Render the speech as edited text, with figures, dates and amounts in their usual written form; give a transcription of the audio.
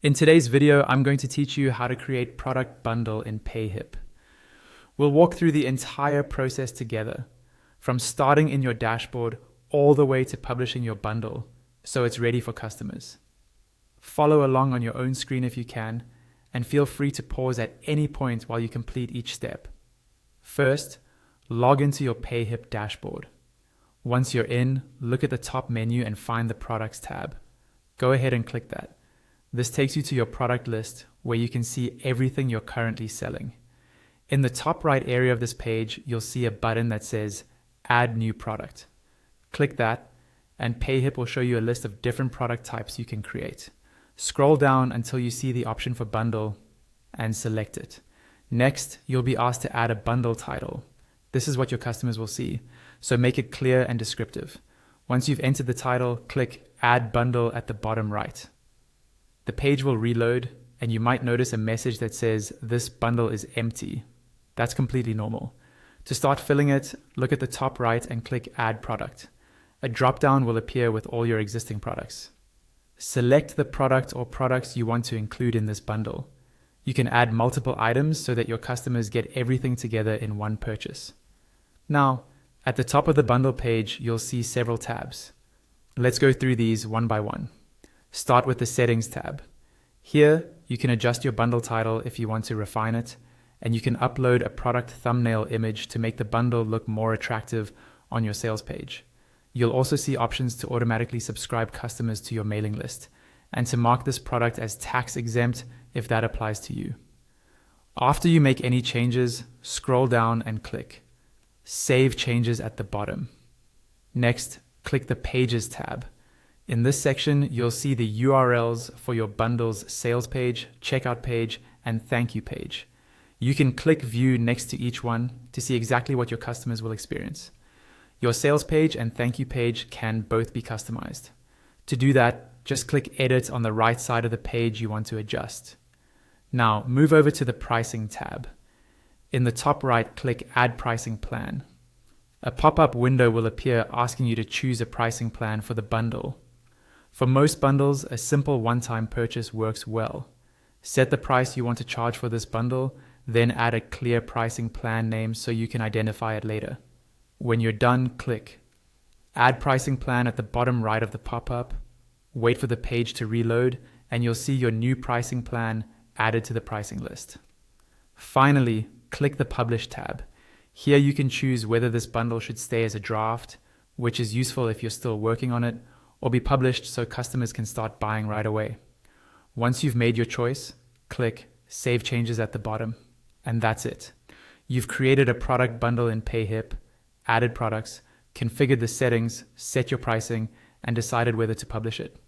In today's video, I'm going to teach you how to create product bundle in Payhip. We'll walk through the entire process together, from starting in your dashboard all the way to publishing your bundle, so it's ready for customers. Follow along on your own screen if you can, and feel free to pause at any point while you complete each step. First, log into your Payhip dashboard. Once you're in, look at the top menu and find the Products tab. Go ahead and click that. This takes you to your product list where you can see everything you're currently selling. In the top right area of this page, you'll see a button that says Add New Product. Click that, and Payhip will show you a list of different product types you can create. Scroll down until you see the option for bundle and select it. Next, you'll be asked to add a bundle title. This is what your customers will see, so make it clear and descriptive. Once you've entered the title, click Add Bundle at the bottom right. The page will reload, and you might notice a message that says, "This bundle is empty." That's completely normal. To start filling it, look at the top right and click Add Product. A drop-down will appear with all your existing products. Select the product or products you want to include in this bundle. You can add multiple items so that your customers get everything together in one purchase. Now, at the top of the bundle page, you'll see several tabs. Let's go through these one by one. Start with the Settings tab. Here, you can adjust your bundle title if you want to refine it, and you can upload a product thumbnail image to make the bundle look more attractive on your sales page. You'll also see options to automatically subscribe customers to your mailing list, and to mark this product as tax exempt if that applies to you. After you make any changes, scroll down and click Save Changes at the bottom. Next, click the Pages tab. In this section, you'll see the URLs for your bundle's sales page, checkout page, and thank you page. You can click View next to each one to see exactly what your customers will experience. Your sales page and thank you page can both be customized. To do that, just click Edit on the right side of the page you want to adjust. Now, move over to the Pricing tab. In the top right, click Add Pricing Plan. A pop-up window will appear asking you to choose a pricing plan for the bundle. For most bundles, a simple one-time purchase works well. Set the price you want to charge for this bundle, then add a clear pricing plan name so you can identify it later. When you're done, click Add Pricing Plan at the bottom right of the pop-up. Wait for the page to reload, and you'll see your new pricing plan added to the pricing list. Finally, click the Publish tab. Here you can choose whether this bundle should stay as a draft, which is useful if you're still working on it, or be published so customers can start buying right away. Once you've made your choice, click Save Changes at the bottom, and that's it. You've created a product bundle in Payhip, added products, configured the settings, set your pricing, and decided whether to publish it.